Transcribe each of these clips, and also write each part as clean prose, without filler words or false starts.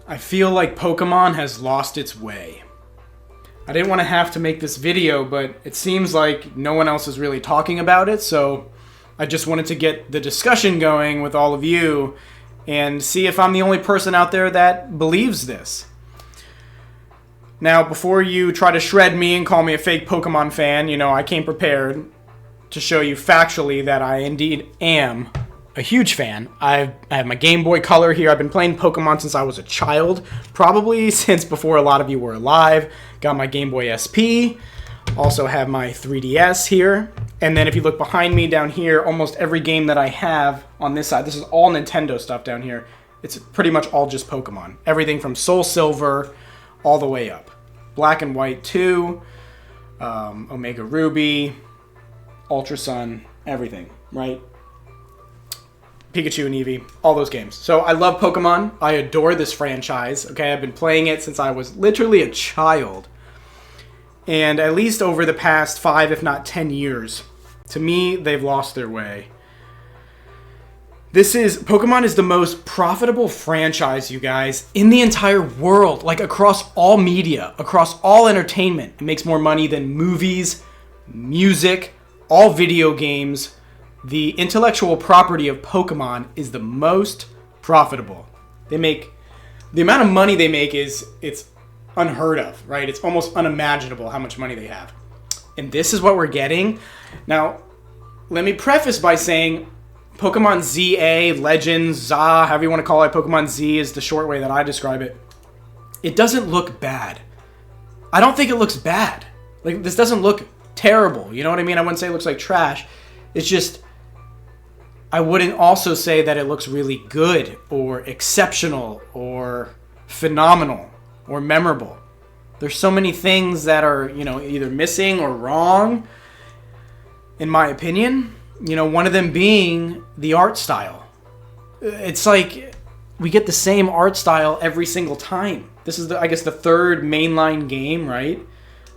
I feel like Pokemon has lost its way. I didn't want to have to make this video, but it seems like no one else is really talking about it, so I just wanted to get the discussion going with all of you and see if I'm the only person out there that believes this. Now, before you try to shred me and call me a fake Pokemon fan, I came prepared to show you factually that I indeed am a huge fan. I have my Game Boy Color here. I've been playing Pokemon since I was a child, probably since before a lot of you were alive. Got my Game Boy SP. Also have my 3DS here. And then if you look behind me down here, almost every game that I have on this side, this is all Nintendo stuff down here. It's pretty much all just Pokemon. Everything from Soul Silver all the way up. Black and White 2, Omega Ruby, Ultra Sun, everything, right? Pikachu and Eevee, all those games. So I love Pokemon. I adore this franchise. Okay, I've been playing it since I was literally a child. And at least over the past 5, if not 10 years, to me, they've lost their way. Pokemon is the most profitable franchise, you guys, in the entire world. Like, across all media, across all entertainment. It makes more money than movies, music, all video games. The intellectual property of Pokemon is the most profitable. The amount of money they make it's unheard of, right? It's almost unimaginable how much money they have. And this is what we're getting. Now, let me preface by saying Pokemon ZA, Legends, ZA, however you want to call it, Pokemon Z is the short way that I describe it. It doesn't look bad. I don't think it looks bad. Like, this doesn't look terrible. You know what I mean? I wouldn't say it looks like trash. It's just, I wouldn't also say that it looks really good or exceptional or phenomenal or memorable. There's so many things that are, either missing or wrong, in my opinion. One of them being the art style. It's like we get the same art style every single time. This is, I guess, the third mainline game, right?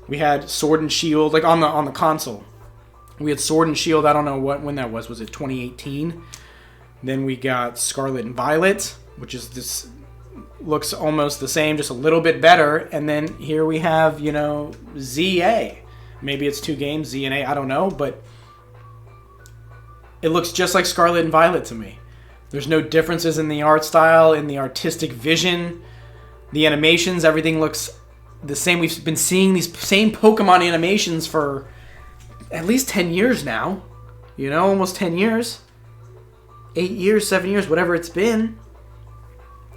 We had Sword and Shield, like on the console. We had Sword and Shield, I don't know when that was. Was it 2018? Then we got Scarlet and Violet, which is this, looks almost the same, just a little bit better. And then here we have, ZA. Maybe it's 2 games, Z and A, I don't know, but it looks just like Scarlet and Violet to me. There's no differences in the art style, in the artistic vision, the animations, everything looks the same. We've been seeing these same Pokemon animations for at least 10 years now. Almost 10 years. 8 years, 7 years, whatever it's been.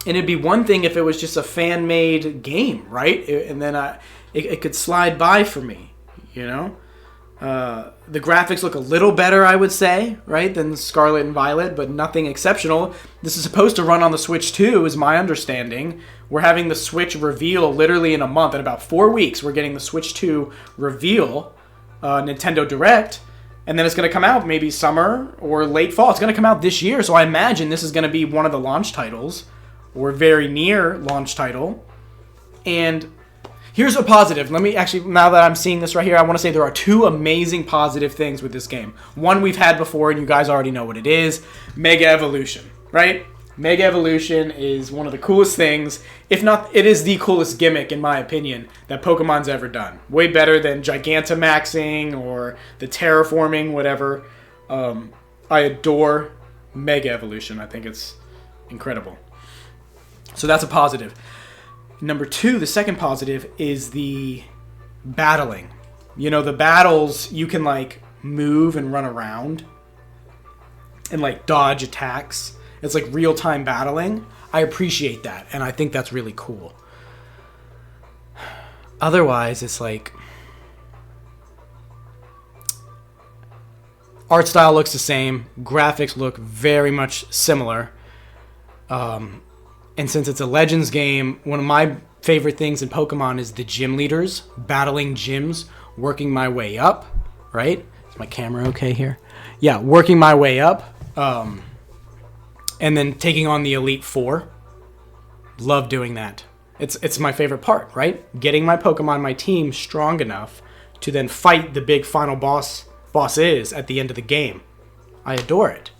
And it'd be one thing if it was just a fan-made game, right? And then it could slide by for me, The graphics look a little better, I would say, right, than Scarlet and Violet, but nothing exceptional. This is supposed to run on the Switch 2, is my understanding. We're having the Switch reveal literally in a month. In about 4 weeks, we're getting the Switch 2 reveal, Nintendo Direct, and then it's going to come out maybe summer or late fall. It's going to come out this year, so I imagine this is going to be one of the launch titles, or very near launch title. And here's a positive. Let me actually, now that I'm seeing this right here, I want to say there are 2 amazing positive things with this game. One we've had before, and you guys already know what it is. Mega Evolution, right? Mega Evolution is one of the coolest things. If not, it is the coolest gimmick, in my opinion, that Pokemon's ever done. Way better than Gigantamaxing or the Terraforming, whatever. I adore Mega Evolution. I think it's incredible. So that's a positive. Number 2, the second positive, is the battling. The battles, you can, move and run around and, dodge attacks. It's, real-time battling. I appreciate that, and I think that's really cool. Otherwise, it's, art style looks the same. Graphics look very much similar. And since it's a Legends game, one of my favorite things in Pokemon is the gym leaders, battling gyms, working my way up, right? Is my camera okay here? Yeah, working my way up, and then taking on the Elite Four. Love doing that. It's my favorite part, right? Getting my Pokemon, my team, strong enough to then fight the big final bosses at the end of the game. I adore it,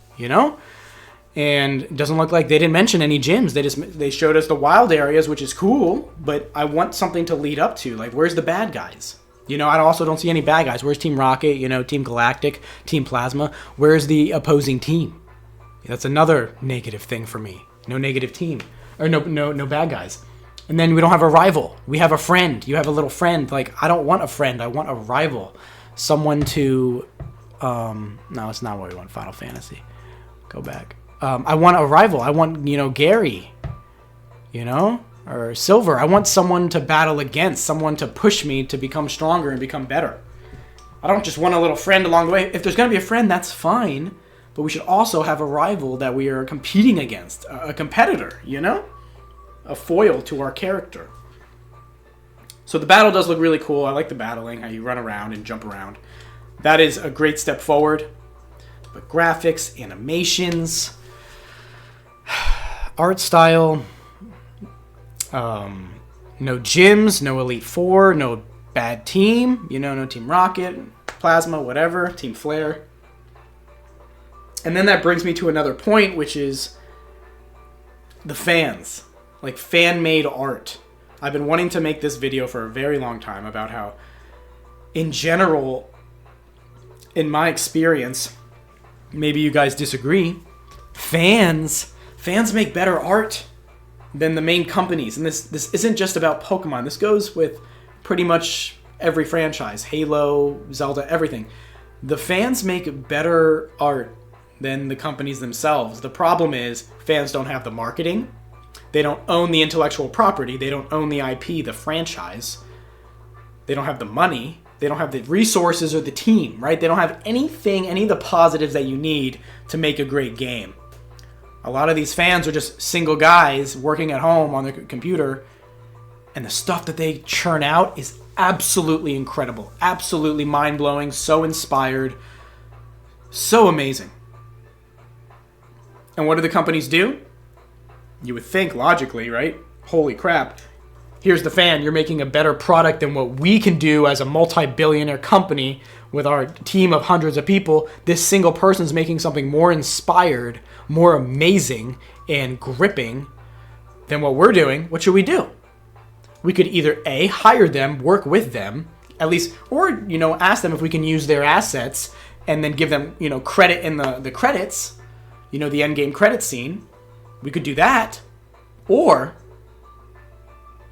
And it doesn't look like they didn't mention any gyms. They showed us the wild areas, which is cool, but I want something to lead up to. Like, where's the bad guys? You know, I also don't see any bad guys. Where's Team Rocket, you know, Team Galactic, Team Plasma? Where's the opposing team? That's another negative thing for me. No negative team. Or no bad guys. And then we don't have a rival. We have a friend. You have a little friend. Like, I don't want a friend. I want a rival. Someone to... no, it's not what we want. Final Fantasy. Go back. I want a rival. I want, you know, Gary. You know? Or Silver. I want someone to battle against. Someone to push me to become stronger and become better. I don't just want a little friend along the way. If there's going to be a friend, that's fine. But we should also have a rival that we are competing against. A competitor, you know? A foil to our character. So the battle does look really cool. I like the battling, how you run around and jump around. That is a great step forward. But graphics, animations, art style, no gyms, no Elite Four, no bad team, you know, no Team Rocket, Plasma, whatever, Team Flare. And then that brings me to another point, which is the fans. Like, fan-made art. I've been wanting to make this video for a very long time about how, in general, in my experience, maybe you guys disagree, fans make better art than the main companies. And this isn't just about Pokemon. This goes with pretty much every franchise. Halo, Zelda, everything. The fans make better art than the companies themselves. The problem is fans don't have the marketing. They don't own the intellectual property. They don't own the IP, the franchise. They don't have the money. They don't have the resources or the team, right? They don't have anything, any of the positives that you need to make a great game. A lot of these fans are just single guys working at home on their computer, and the stuff that they churn out is absolutely incredible, absolutely mind-blowing, so inspired, so amazing. And what do the companies do? You would think logically, right? Holy crap. Here's the fan. You're making a better product than what we can do as a multi-billionaire company with our team of hundreds of people. This single person's making something more inspired, more amazing, and gripping than what we're doing. What should we do? We could either A, hire them, work with them, at least, or, you know, ask them if we can use their assets and then give them, you know, credit in the credits, you know, the endgame credit scene. We could do that. Or,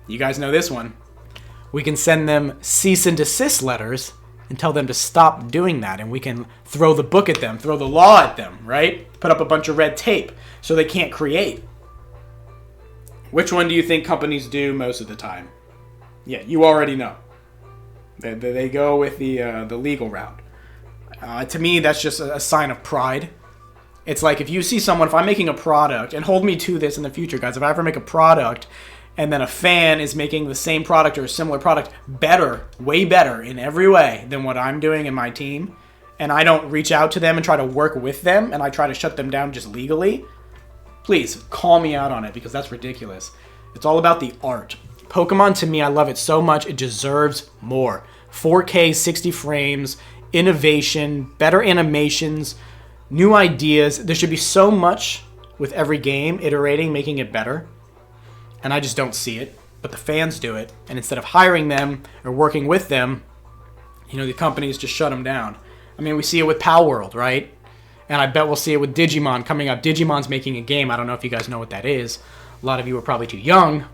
you guys know this one, we can send them cease and desist letters and tell them to stop doing that. And we can throw the book at them, throw the law at them, right? Put up a bunch of red tape so they can't create. Which one do you think companies do most of the time? Yeah, you already know. They go with the legal route. To me, that's just a sign of pride. It's like if you see someone, if I'm making a product, and hold me to this in the future, guys, if I ever make a product and then a fan is making the same product or a similar product better, way better in every way than what I'm doing in my team, and I don't reach out to them and try to work with them, and I try to shut them down just legally, please call me out on it, because that's ridiculous. It's all about the art. Pokemon, to me, I love it so much, it deserves more. 4K, 60 frames, innovation, better animations, new ideas. There should be so much with every game, iterating, making it better. And I just don't see it. But the fans do it. And instead of hiring them or working with them, you know, the companies just shut them down. I mean, we see it with Pal World, right? And I bet we'll see it with Digimon coming up. Digimon's making a game. I don't know if you guys know what that is. A lot of you are probably too young.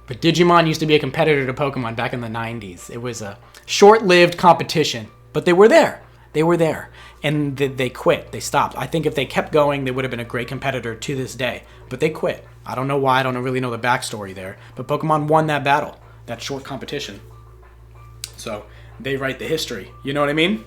But Digimon used to be a competitor to Pokemon back in the 90s. It was a short-lived competition. But they were there. They were there. And they quit. They stopped. I think if they kept going, they would have been a great competitor to this day. But they quit. I don't know why. I don't really know the backstory there. But Pokemon won that battle. That short competition. So they write the history. You know what I mean?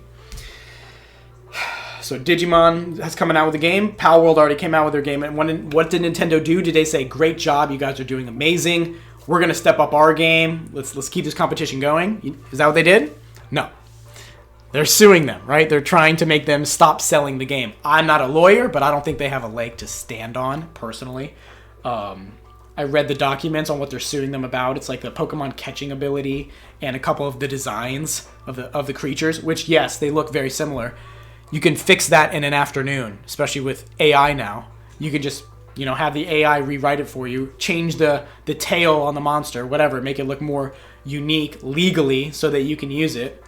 So Digimon has coming out with a game. Pal World already came out with their game. And what did Nintendo do? Did they say, great job, you guys are doing amazing. We're going to step up our game. Let's keep this competition going. Is that what they did? No. They're suing them, right? They're trying to make them stop selling the game. I'm not a lawyer, but I don't think they have a leg to stand on, personally. I read the documents on what they're suing them about. It's like the Pokemon catching ability and a couple of the designs of the creatures, which, yes, they look very similar. You can fix that in an afternoon, especially with AI now. you could just, have the AI rewrite it for you, change the tail on the monster, whatever, make it look more unique legally so that you can use it.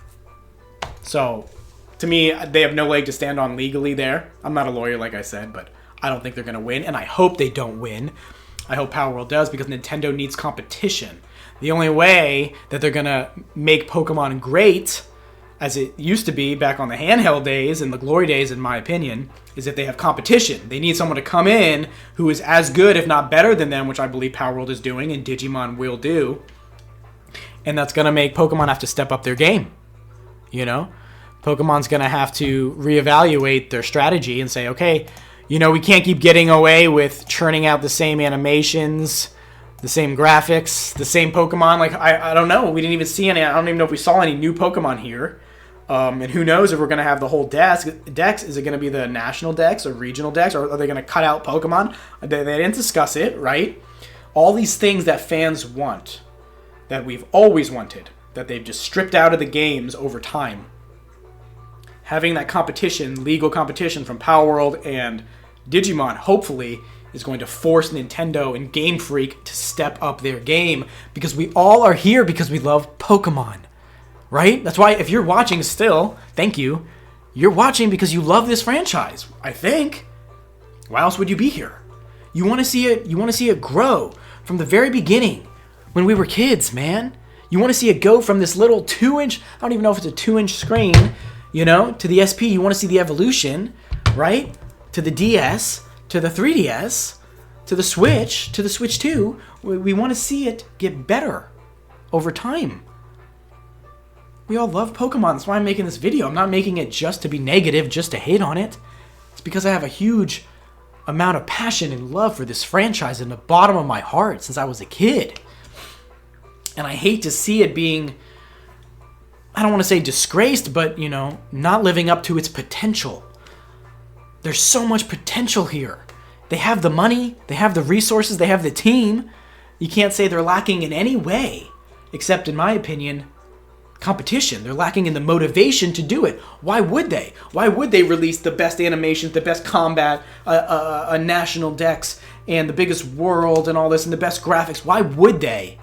So, to me, they have no leg to stand on legally there. I'm not a lawyer, like I said, but I don't think they're going to win, and I hope they don't win. I hope Power World does, because Nintendo needs competition. The only way that they're going to make Pokemon great, as it used to be back on the handheld days and the glory days, in my opinion, is if they have competition. They need someone to come in who is as good, if not better than them, which I believe Power World is doing and Digimon will do. And that's going to make Pokemon have to step up their game. Pokemon's going to have to reevaluate their strategy and say, okay, we can't keep getting away with churning out the same animations, the same graphics, the same Pokemon. Like, I don't know. We didn't even see any. I don't even know if we saw any new Pokemon here. And who knows if we're going to have the whole dex. Is it going to be the national dex or regional dex? Or are they going to cut out Pokemon? They didn't discuss it, right? All these things that fans want, that we've always wanted, that they've just stripped out of the games over time. Having that competition, legal competition from Power World and Digimon, hopefully, is going to force Nintendo and Game Freak to step up their game, because we all are here because we love Pokemon, right? That's why if you're watching still, thank you. You're watching because you love this franchise, I think. Why else would you be here? You want to see it. You want to see it grow from the very beginning, when we were kids, man. You want to see it go from this little 2-inch. I don't even know if it's a 2-inch screen, to the SP. You want to see the evolution, right? To the DS, to the 3DS, to the Switch 2. We want to see it get better over time. We all love Pokemon. That's why I'm making this video. I'm not making it just to be negative, just to hate on it. It's because I have a huge amount of passion and love for this franchise in the bottom of my heart since I was a kid. And I hate to see it being, I don't want to say disgraced, but, not living up to its potential. There's so much potential here. They have the money, they have the resources, they have the team. You can't say they're lacking in any way, except, in my opinion, competition. They're lacking in the motivation to do it. Why would they? Why would they release the best animations, the best combat, a national dex, and the biggest world and all this, and the best graphics? Why would they?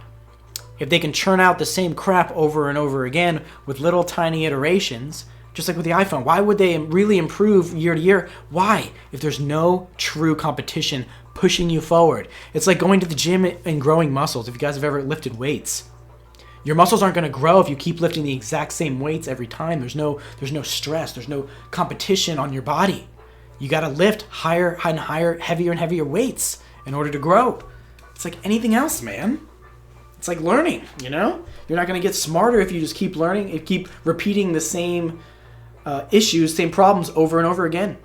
If they can churn out the same crap over and over again with little tiny iterations, just like with the iPhone, why would they really improve year to year? Why? If there's no true competition pushing you forward. It's like going to the gym and growing muscles. If you guys have ever lifted weights, your muscles aren't going to grow if you keep lifting the exact same weights every time. There's no stress. There's no competition on your body. You got to lift higher and higher, heavier and heavier weights in order to grow. It's like anything else, man. It's like learning, You're not going to get smarter if you just keep learning and keep repeating the same issues, same problems over and over again.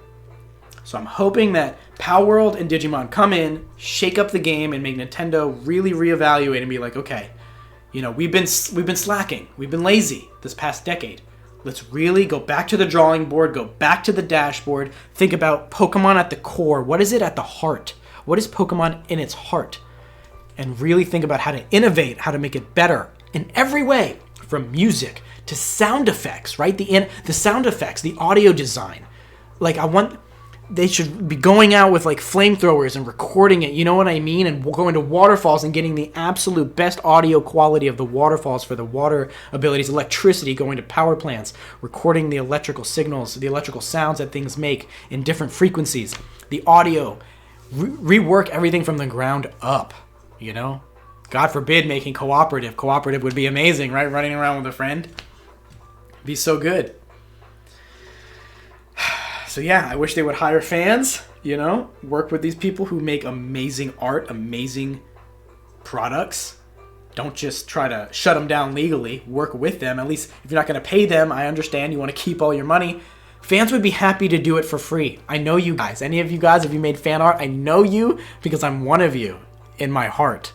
So I'm hoping that Power World and Digimon come in, shake up the game, and make Nintendo really reevaluate and be like, okay, we've been slacking, we've been lazy this past decade. Let's really go back to the drawing board, go back to the dashboard, think about Pokemon at the core. What is it at the heart? What is Pokemon in its heart? And really think about how to innovate, how to make it better in every way, from music to sound effects, right? The sound effects, the audio design. Like, they should be going out with like flamethrowers and recording it, you know what I mean? And going to waterfalls and getting the absolute best audio quality of the waterfalls for the water abilities, electricity, going to power plants, recording the electrical signals, the electrical sounds that things make in different frequencies, the audio, rework everything from the ground up. God forbid making cooperative. Cooperative would be amazing, right? Running around with a friend. It'd be so good. So yeah, I wish they would hire fans, work with these people who make amazing art, amazing products. Don't just try to shut them down legally. Work with them. At least if you're not going to pay them, I understand you want to keep all your money. Fans would be happy to do it for free. I know you guys. Any of you guys, if you made fan art, I know you because I'm one of you. In my heart,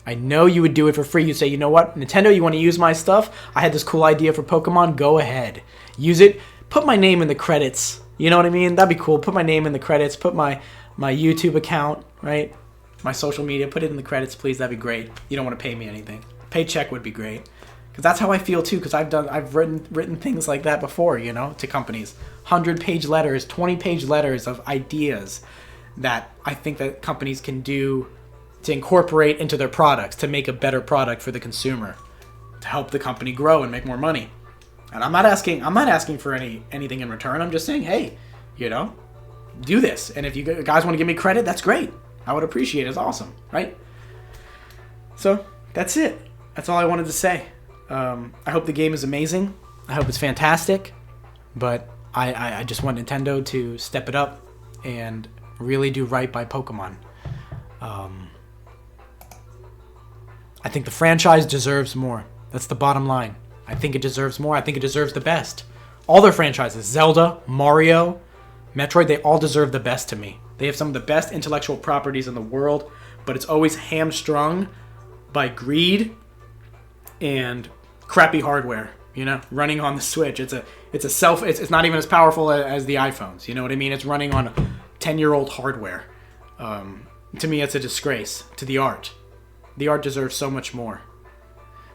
I know you would do it for free. You say, you know what, Nintendo, you want to use my stuff? I had this cool idea for Pokemon. Go ahead, use it. Put my name in the credits. You know what I mean? That'd be cool. Put my name in the credits. Put my YouTube account, right? My social media. Put it in the credits, please. That'd be great. You don't want to pay me anything. Paycheck would be great. Because that's how I feel too. Because I've written things like that before. To companies, 100-page letters, 20-page letters of ideas that I think that companies can do to incorporate into their products to make a better product for the consumer, to help the company grow and make more money. And I'm not asking for anything in return. I'm just saying, hey, do this. And if you guys want to give me credit, that's great. I would appreciate it. It's awesome, right? So that's it. That's all I wanted to say. I hope the game is amazing. I hope it's fantastic. But I just want Nintendo to step it up and really do right by Pokemon. I think the franchise deserves more. That's the bottom line. I think it deserves more. I think it deserves the best. All their franchises, Zelda, Mario, Metroid, they all deserve the best to me. They have some of the best intellectual properties in the world, but it's always hamstrung by greed and crappy hardware, running on the Switch. It's not even as powerful as the iPhones. You know what I mean? It's running on 10-year-old hardware. To me, it's a disgrace to the art. The art deserves so much more.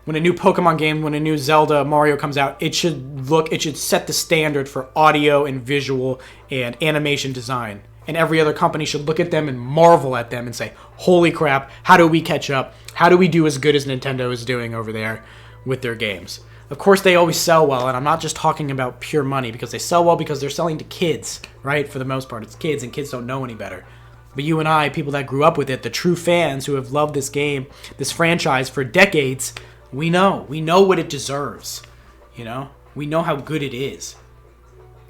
When a new Pokemon game, when a new Zelda, Mario comes out, it should set the standard for audio and visual and animation design. And every other company should look at them and marvel at them and say, holy crap, how do we catch up? How do we do as good as Nintendo is doing over there with their games? Of course, they always sell well, and I'm not just talking about pure money, because they sell well because they're selling to kids, right? For the most part, it's kids, and kids don't know any better. But you and I, people that grew up with it, the true fans who have loved this game, this franchise for decades, we know what it deserves. We know how good it is.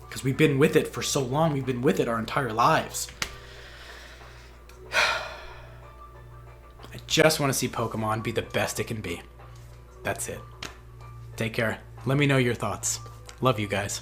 Because we've been with it for so long. We've been with it our entire lives. I just want to see Pokemon be the best it can be. That's it. Take care. Let me know your thoughts. Love you guys.